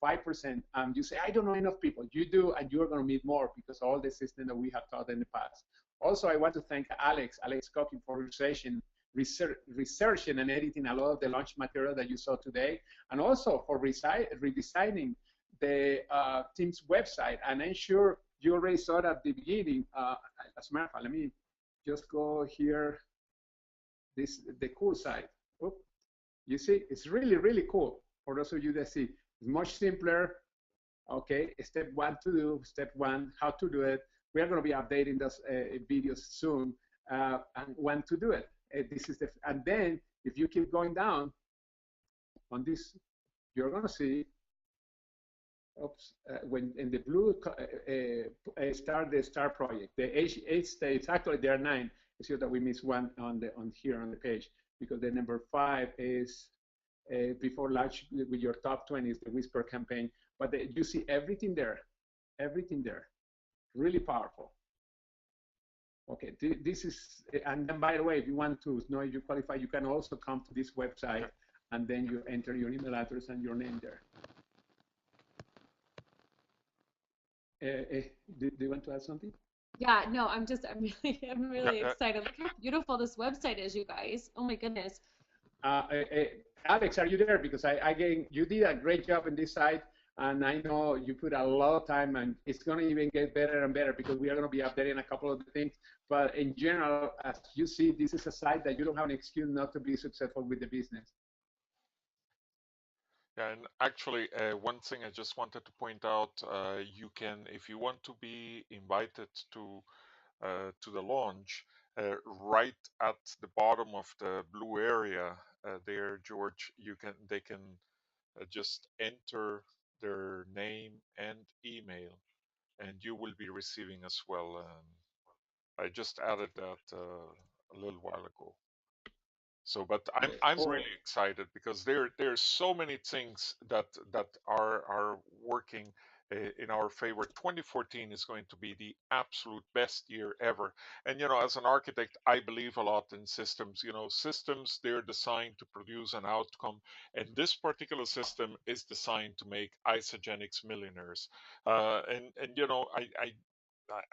5%. You say, I don't know enough people. You do, and you're going to meet more because all the system that we have taught in the past. Also, I want to thank Alex Cooking, for researching and editing a lot of the launch material that you saw today, and also for redesigning the team's website. And I'm sure you already saw it at the beginning. As a matter of fact, let me just go here. The cool side. Oop. You see, it's really, really cool. For those of you that see, it's much simpler. Okay, step 1 to do, step 1, how to do it. We are going to be updating those videos soon, and when to do it. This is and then if you keep going down on this, you're going to see, when in the blue start the Star Project. The 8 states, actually there are 9. It's just that we missed one here on the page, because the number 5 is before launch with your top 20 is the Whisper campaign. But you see everything there, really powerful. Okay, this is, and then by the way, if you want to know if you qualify, you can also come to this website, and then you enter your email address and your name there. Do you want to add something? Yeah, no, I'm really excited. Look how beautiful this website is, you guys. Oh my goodness. Alex, are you there? Because you did a great job in this site, and I know you put a lot of time, and it's going to even get better and better because we are going to be updating a couple of the things. But in general, as you see, this is a site that you don't have an excuse not to be successful with the business. Yeah, and actually, one thing I just wanted to point out, you can, if you want to be invited to the launch, right at the bottom of the blue area there, George, they can just enter their name and email, and you will be receiving as well. I just added that a little while ago. So, but I'm Oh, really excited because there's so many things that are working in our favor. 2014 is going to be the absolute best year ever. And as an architect, I believe a lot in systems. Systems, they're designed to produce an outcome, and this particular system is designed to make isogenics millionaires. And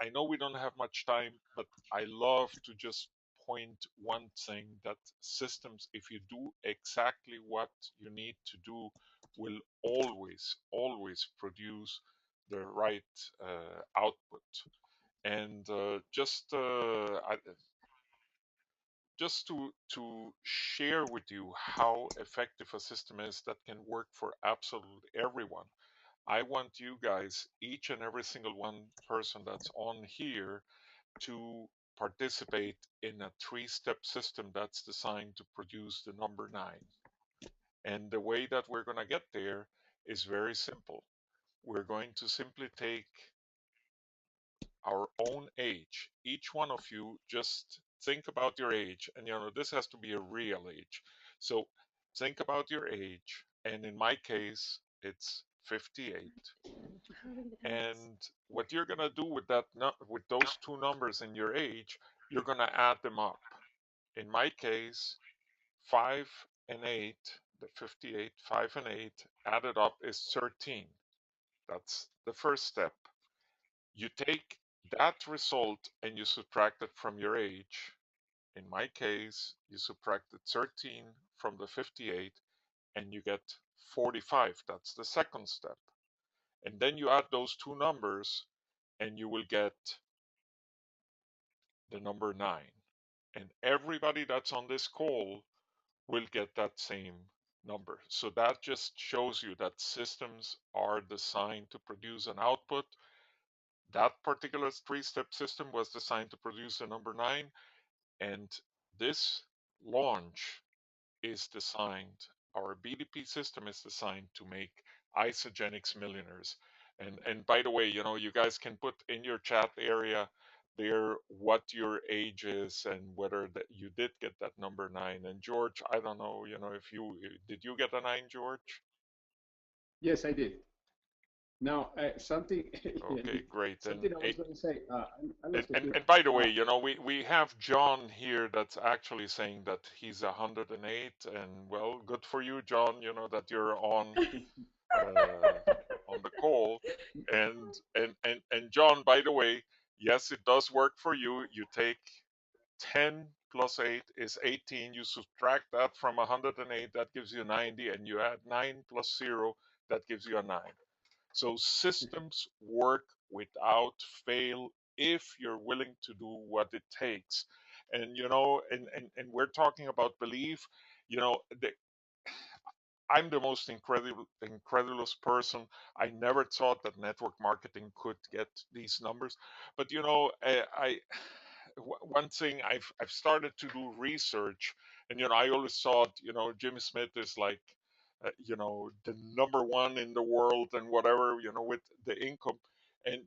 I know we don't have much time, but I love to just point one thing, that systems, if you do exactly what you need to do, will always produce the right output. And just to share with you how effective a system is that can work for absolutely everyone. I want you guys, each and every single one person that's on here, to participate in a three-step system that's designed to produce the number 9. And the way that we're going to get there is very simple. We're going to simply take our own age. Each one of you, just think about your age. And this has to be a real age. So think about your age. And in my case, it's 58. And what you're going to do with with those two numbers in your age, you're going to add them up. In my case, 5 and 8, the 58, 5 and 8 added up is 13. That's the first step. You take that result and you subtract it from your age. In my case, you subtracted 13 from the 58 and you get 45. That's the second step. And then you add those two numbers and you will get the number 9. And everybody that's on this call will get that same number. So that just shows you that systems are designed to produce an output. That particular three-step system was designed to produce the number 9, and this launch is designed, our BDP system is designed to make isogenics millionaires. And by the way, you guys can put in your chat area there what your age is and whether that you did get that number 9. And George, I don't know, if you did you get a 9, George? yes, I did. Now, something Okay, great. something I was going to say. I And, lost it and, here. and by the way, we have John here that's actually saying that he's 108, and well, good for you, John. That you're on the call, and John, by the way, yes, it does work for you. You take 10 plus 8 is 18. You subtract that from 108, that gives you 90, and you add 9 plus 0, that gives you a 9. So systems work without fail if you're willing to do what it takes. And and we're talking about belief. You know, the, I'm the most incredulous person. I never thought that network marketing could get these numbers. But one thing I've started to do research, and I always thought Jimmy Smith is like the number one in the world and whatever with the income, and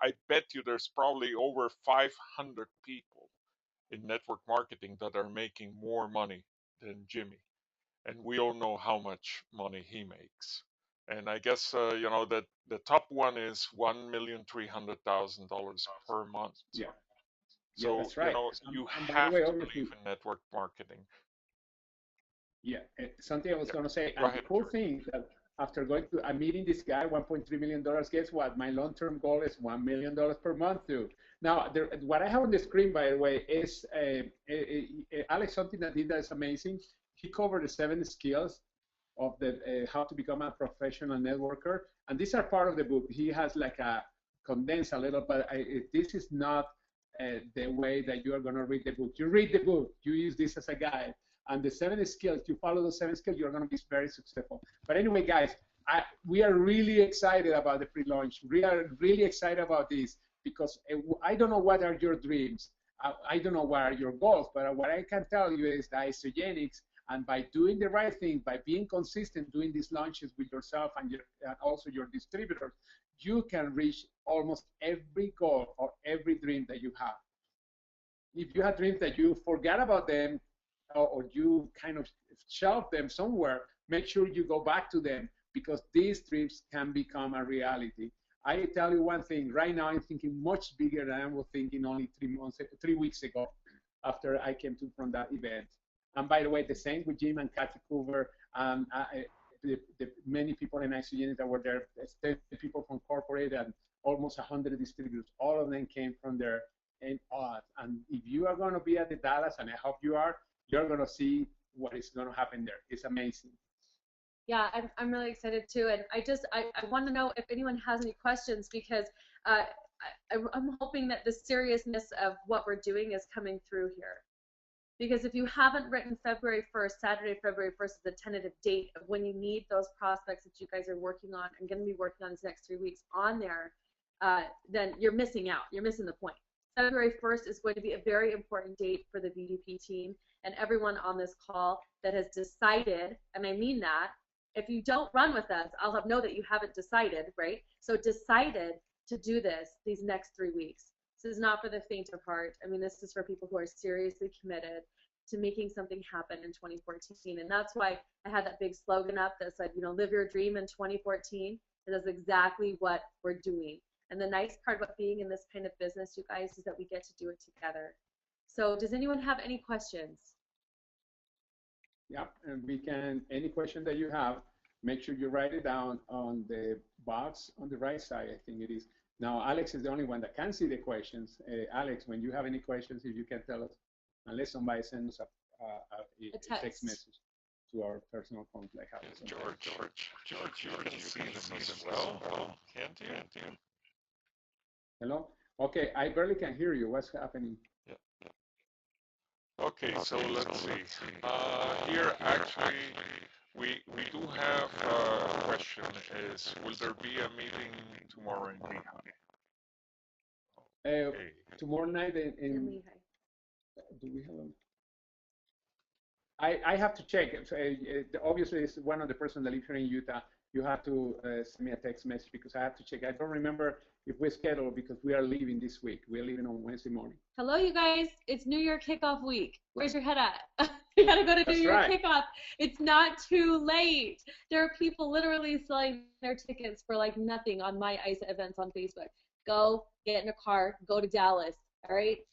I bet you there's probably over 500 people in network marketing that are making more money than Jimmy, and we all know how much money he makes. And I guess that the top one is $1,300,000 per month. Yeah, yeah, So, that's right. you And by the way, have to believe obviously, in network marketing. yeah, something I was Yeah. going to say. Go And the ahead, cool George. thing that after going to I'm meeting this guy, $1.3 million. Guess what? My long-term goal is $1 million per month too. Now, what I have on the screen, by the way, is Alex. Something that did that is amazing. He covered the 7 skills of the how to become a professional networker, and these are part of the book. He has like a condensed a little, but this is not the way that you are going to read the book. You read the book, you use this as a guide, And the 7 skills, you follow the 7 skills, you're going to be very successful. But anyway, guys, we are really excited about the pre-launch. We are really excited about this because I don't know what are your dreams. I don't know what are your goals, but what I can tell you is that Isogenics, and by doing the right thing, by being consistent, doing these launches with yourself and also your distributors, you can reach almost every goal or every dream that you have. If you have dreams that you forgot about them or you kind of shelved them somewhere, make sure you go back to them because these dreams can become a reality. I tell you one thing, right now I'm thinking much bigger than I was thinking only 3 weeks ago after I came from that event. And by the way, the same with Jim and Kathy Coover, the many people in Isogenics that were there, the people from corporate and almost 100 distributors, all of them came from there. And if you are going to be at the Dallas, and I hope you are, you're going to see what is going to happen there. It's amazing. Yeah, I'm really excited too, and I want to know if anyone has any questions because I'm hoping that the seriousness of what we're doing is coming through here. Because if you haven't written February 1st, Saturday, February 1st is the tentative date of when you need those prospects that you guys are working on and going to be working on these next 3 weeks on there, then you're missing out. You're missing the point. February 1st is going to be a very important date for the BDP team and everyone on this call that has decided, and I mean that, if you don't run with us, I'll know that you haven't decided, right? So decided to do these next 3 weeks. This is not for the faint of heart. I mean, this is for people who are seriously committed to making something happen in 2014. And that's why I had that big slogan up that said, live your dream in 2014. And that's exactly what we're doing. And the nice part about being in this kind of business, you guys, is that we get to do it together. So does anyone have any questions? Yeah, and any question that you have, make sure you write it down on the box on the right side, I think it is. Now, Alex is the only one that can see the questions. Alex, when you have any questions, if you can tell us, unless somebody sends us a text message to our personal phone, like how George, you can see them as well, can't you? Hello? Okay, I barely can hear you. What's happening? Yeah. Okay, so let's see. Here, actually, we do have a question. Will there be a meeting tomorrow in Lehigh? Tomorrow night in Lehigh. Do we have a? I have to check. Obviously, it's one of the person that live here in Utah. You have to send me a text message because I have to check. I don't remember if we scheduled because we are leaving this week. We are leaving on Wednesday morning. Hello, you guys. It's New Year kickoff week. Where's your head at? You gotta go to New Year kickoff. It's not too late. There are people literally selling their tickets for like nothing on my ISA events on Facebook. Go get in a car, go to Dallas. All right.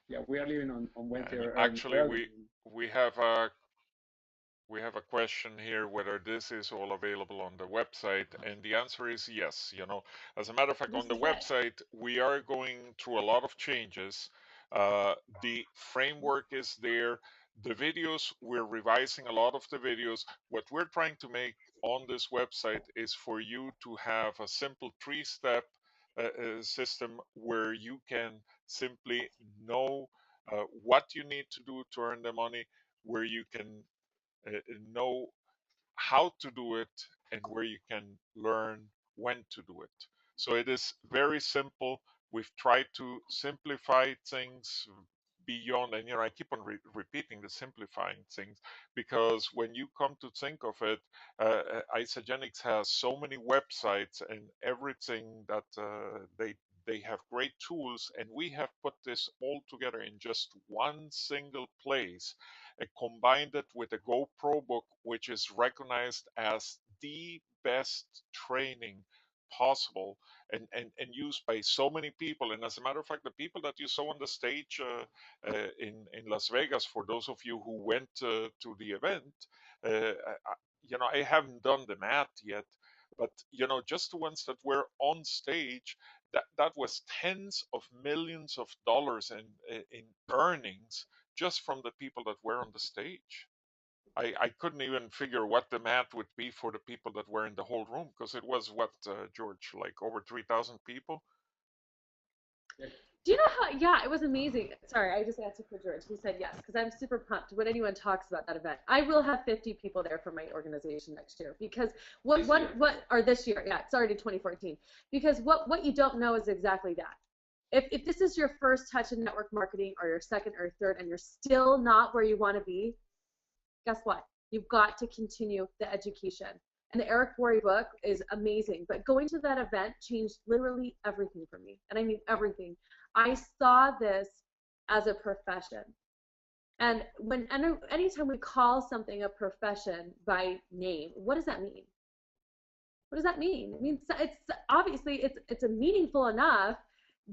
Yeah, we are leaving on Wednesday. Actually, we have a question here whether this is all available on the website, and the answer is yes. As a matter of fact, on the website we are going through a lot of changes. The framework is there. The videos, we're revising a lot of the videos. What we're trying to make on this website is for you to have a simple 3-step system where you can simply know what you need to do to earn the money, where you can know how to do it, and where you can learn when to do it. So it is very simple. We've tried to simplify things beyond, and I keep on repeating the simplifying things, because when you come to think of it, Isogenics has so many websites and everything that they have great tools, and we have put this all together in just one single place and combined it with a GoPro book, which is recognized as the best training possible and used by so many people. And as a matter of fact, the people that you saw on the stage in Las Vegas, for those of you who went to the event, I haven't done the math yet, but just the ones that were on stage, that was tens of millions of dollars in earnings just from the people that were on the stage. I couldn't even figure what the math would be for the people that were in the whole room, because it was what, George, like over 3,000 people? Do you know how? Yeah, it was amazing. Sorry, I just answered for George. He said yes because I'm super pumped when anyone talks about that event. I will have 50 people there for my organization next year because or this year? Yeah, it's already 2014. Because what you don't know is exactly that. If this is your first touch in network marketing or your second or third and you're still not where you want to be, guess what? You've got to continue the education. And the Eric Worre book is amazing. But going to that event changed literally everything for me. And I mean everything. I saw this as a profession. And anytime we call something a profession by name, what does that mean? What does that mean? It means it's obviously it's a meaningful enough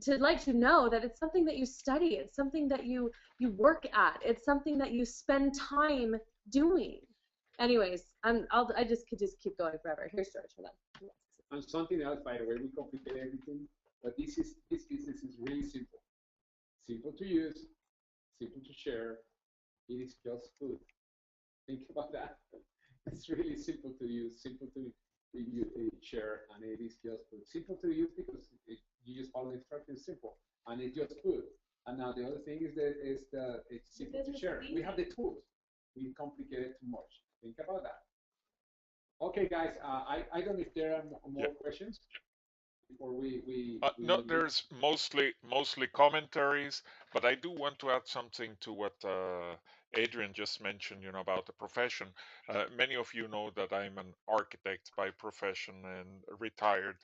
to let you know that it's something that you study, it's something that you work at, it's something that you spend time doing. Anyways, I just could just keep going forever. Here's George for them. And something else, by the way, we complicate everything, but this business is really simple. Simple to use, simple to share. It is just food. Think about that. It's really simple to use, simple to share, and it is just food. Simple to use because you just follow instructions. Simple, and it's just food. And now the other thing is that it's simple to share. We have the tools. We complicate it too much. Think about that. Okay, guys. I don't know if there are more questions before no, there's mostly commentaries, but I do want to add something to what Adrian just mentioned, about the profession. Many of you know that I'm an architect by profession and retired.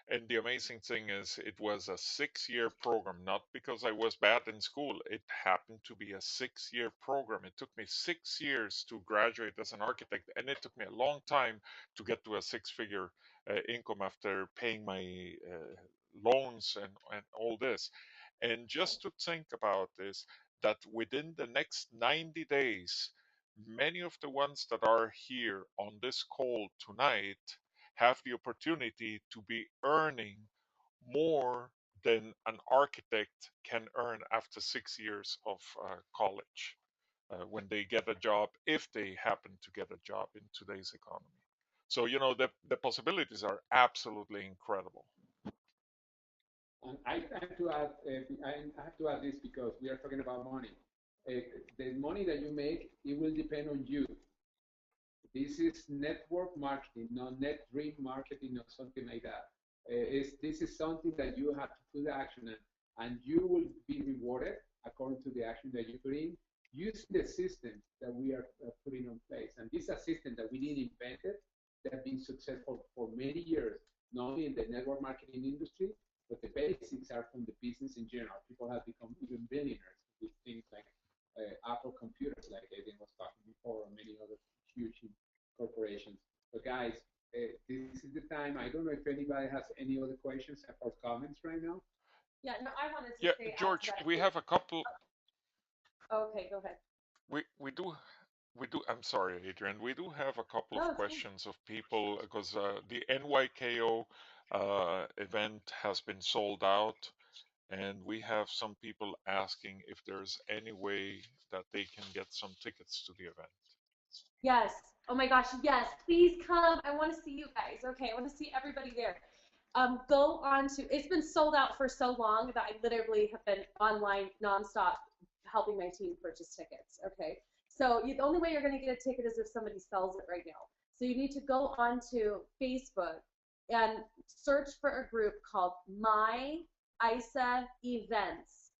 And the amazing thing is it was a 6-year program, not because I was bad in school. It happened to be a 6-year program. It took me 6 years to graduate as an architect, and it took me a long time to get to a six-figure income after paying my loans and all this. And just to think about this, that within the next 90 days, many of the ones that are here on this call tonight have the opportunity to be earning more than an architect can earn after 6 years of college when they get a job, if they happen to get a job in today's economy. So, the possibilities are absolutely incredible. And I have to add, I have to add this because we are talking about money. The money that you make, it will depend on you. This is network marketing, not net dream marketing or something like that. This is something that you have to put action in, and you will be rewarded according to the action that you put in, using the systems that we are putting in place. And this is a system that we didn't invent it, that have been successful for many years, not only in the network marketing industry, but the basics are from the business in general. People have become even billionaires with things like Apple computers, like Aiden was talking before, or many other huge corporations. So guys, this is the time. I don't know if anybody has any other questions or comments right now. Yeah, no, I wanted to Yeah, say George, we have a couple. Okay, go ahead. We do. I'm sorry, Adrian. We do have a couple No, of it's fine. questions of people because the NYKO event has been sold out, and we have some people asking if there's any way that they can get some tickets to the event. Yes. Oh my gosh, yes. Please come. I want to see you guys. Okay, I want to see everybody there. Go on to, it's been sold out for so long that I literally have been online nonstop helping my team purchase tickets. Okay. So the only way you're going to get a ticket is if somebody sells it right now. So you need to go on to Facebook and search for a group called My ISA Events.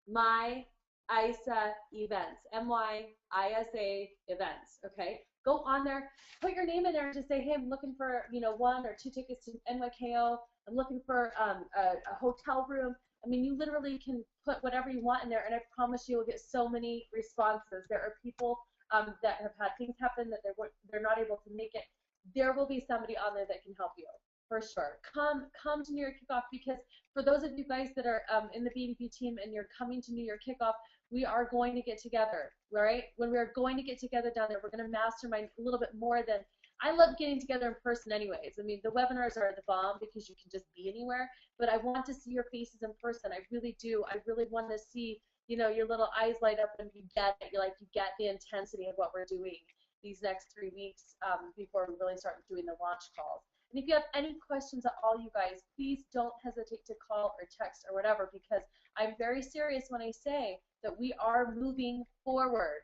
My ISA Events. MYISA Events. Okay. Go on there, put your name in there and just say, hey, I'm looking for 1 or 2 tickets to NYKO. I'm looking for a hotel room. I mean, you literally can put whatever you want in there, and I promise you will get so many responses. There are people that have had things happen that they're not able to make it. There will be somebody on there that can help you for sure. Come to New York Kickoff, because for those of you guys that are in the BDP team and you're coming to New York Kickoff, we are going to get together, right? When we are going to get together down there, we're going to mastermind a little bit more than, I love getting together in person anyways. I mean, the webinars are the bomb because you can just be anywhere, but I want to see your faces in person. I really do. I really want to see, your little eyes light up and you get it. You get the intensity of what we're doing these next 3 weeks before we really start doing the launch calls. And if you have any questions at all, you guys, please don't hesitate to call or text or whatever, because I'm very serious when I say that we are moving forward.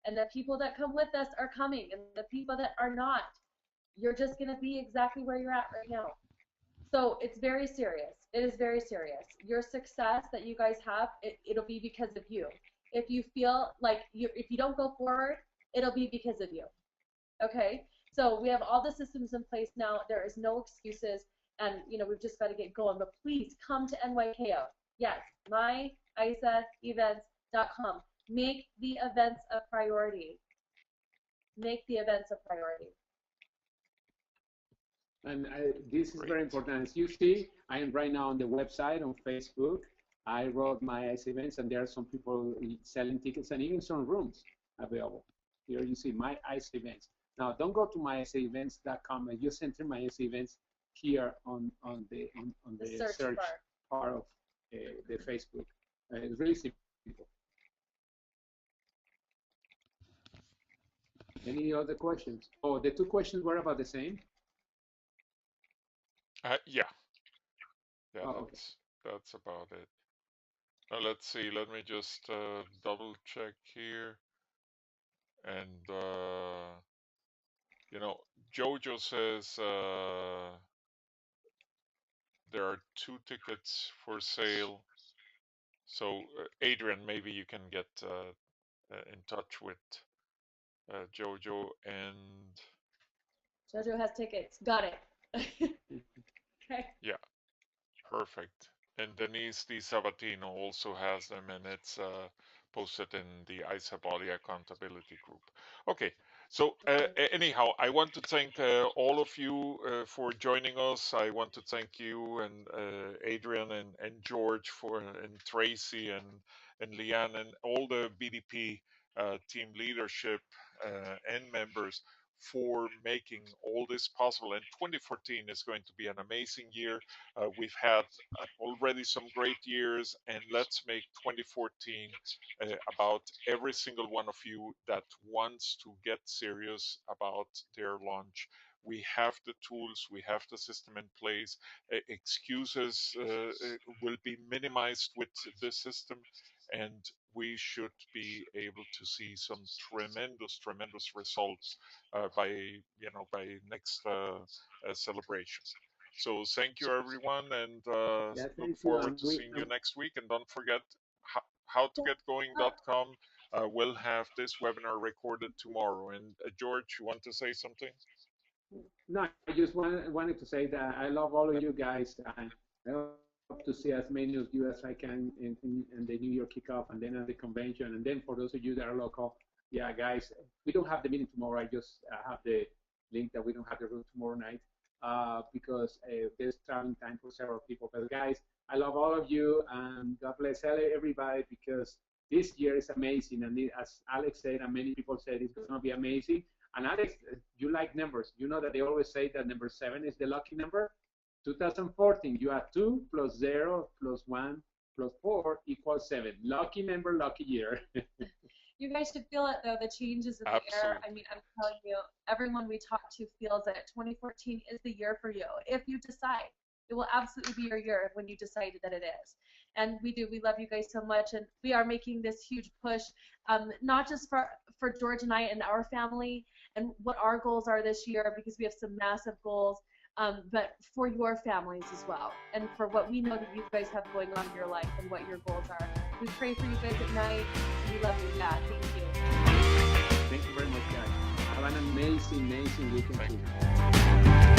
And the people that come with us are coming, and the people that are not, you're just going to be exactly where you're at right now. So it's very serious. It is very serious. Your success that you guys have, it'll be because of you. If you feel like if you don't go forward, it'll be because of you. Okay? So we have all the systems in place now. There is no excuses, and we've just got to get going. But please come to NYKO. Yes, myisaevents.com. Make the events a priority. Make the events a priority. And this is very important. As you see, I am right now on the website, on Facebook. I wrote my ICE events, and there are some people selling tickets and even some rooms available. Here you see my ICE events. Now, don't go to myisaevents.com and just enter my ICE events here on the search part of the Facebook. It's really simple. Any other questions? Oh, the two questions were about the same? Yeah. Oh, that's about it. Now let's see. Let me just double check here. And Jojo says there are 2 tickets for sale. So Adrian, maybe you can get in touch with Jojo. And Jojo has tickets. Got it. Okay. Yeah, perfect. And Denise Di Sabatino also has them, and it's posted in the ISA Body Accountability Group. Okay, so anyhow, I want to thank all of you for joining us. I want to thank you and Adrian and George and Tracy and Leanne and all the BDP team leadership and members for making all this possible. And 2014 is going to be an amazing year. We've had already some great years, and let's make 2014 about every single one of you that wants to get serious about their launch. We have the tools, we have the system in place. Excuses will be minimized with this system, and we should be able to see some tremendous results by next celebration. So thank you, everyone, and look forward to seeing you next week. And don't forget, howtogetgoing.com will have this webinar recorded tomorrow. And George, you want to say something? No, I just wanted to say that I love all of you guys. I hope to see as many of you as I can in the New York kickoff, and then at the convention. And then for those of you that are local, yeah, guys, we don't have the meeting tomorrow. I just have the link that we don't have the room tomorrow night because there's traveling time for several people. But guys, I love all of you, and God bless everybody, because this year is amazing. And as Alex said, and many people said, it's going to be amazing. And Alex, you like numbers. You know that they always say that number 7 is the lucky number. 2014, you have 2 plus 0 plus 1 plus 4 equals 7. Lucky number, lucky year. You guys should feel it, though, the changes in the air. I mean, I'm telling you, everyone we talk to feels that 2014 is the year for you. If you decide, it will absolutely be your year when you decided that it is. And we do. We love you guys so much, and we are making this huge push, not just for George and I and our family and what our goals are this year, because we have some massive goals, but for your families as well, and for what we know that you guys have going on in your life and what your goals are. We pray for you guys at night. We love you. Yeah, thank you. Thank you very much, guys. Have an amazing weekend.